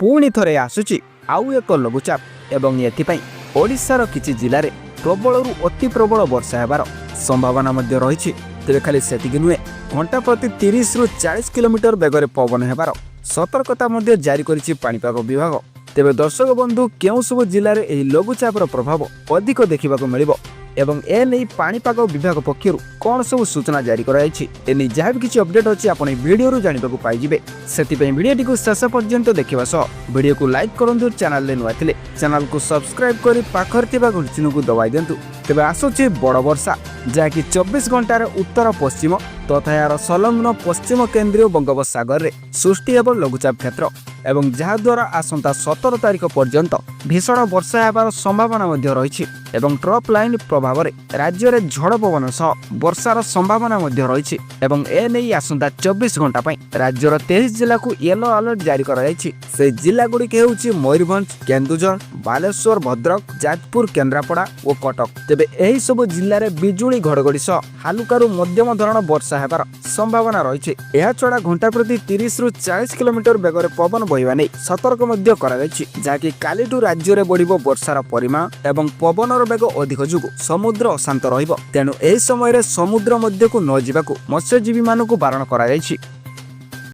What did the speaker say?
पुणी थरे आसुची आउ एक लघुचाप एवं एथिपाई ओडिशार किछि जिल्लारे प्रबलरू अति प्रबल वर्षा हेबार संभावना मध्य रही। तेरे खाली सेतिक नुहे घंटा प्रति 30 रु 40 किलोमीटर बेगरे पवन हेबार सतर्कता मध्य जारी करिछि पाणीपाग विभाग। तेबे दर्शक बंधु केउं सब जिल्ला रे एही लघुचापर प्रभाव अधिक देखिबाक मिलिबो एवं ए नै पाणीपाग विभाग पक्षरु कोन सब सूचना जारी कराइछि एनै जहाँ भी किछि अपडेट अछि आपण वीडियो रु जानिबाकू पाइजिबे। सेतिपई वीडियोटी को शेष पर्यंत देखिबा सह वीडियो को लाइक करंतु, चैनल ले नुआ थिले चैनल को सब्सक्राइब करी पाखर थिबा घंटी को दबाई देंतु। तेबे आसुछि बड़ वर्षा जाकि 24 घंटार उत्तर पश्चिम तथा यार संलग्न पश्चिम केंद्रीय बंगोपसागर रे सृष्टि हेब लघुचाप क्षेत्र एवं जहा द्वारा आसंता 17 तारिख पर्यंत भीषण वर्षा हेबार संभावना मध्य रही एवं ट्रफ लाइन प्रभाव रे राज्य रे झड़ पवन सह वर्षार संभावना मध्य रही एवं ए नै आसंता 24 घंटा पई राज्यर 23 जिल्ला को येलो अलर्ट जारी करा जायछि। से जिल्ला गुडी के होछि मयूरभंज, केन्दुझर, बालेश्वर, भद्रक, जाजपुर, केन्द्रापड़ा और कटक। तेबे एही सब जिल्ला रे बिजुली घड़घड़ी सह हालुकारू मध्यम धरण वर्षा हेबार संभावना रही। एहा छडा घंटा प्रति 30 रु 40 किलोमीटर बेगरे पवन बहिबा नै सतर्क मध्य करा जायछि, जाकि कालीटू राज्य रे बढ़िबो वर्षार परिमाण एवं पवनर बेग अधिक जुगु समुद्र अशांत रहिबो। तेणु एही समय रे समुद्र मध्य को न जिबाकू मत्स्यजीवी मानकू बारण करा जायछि।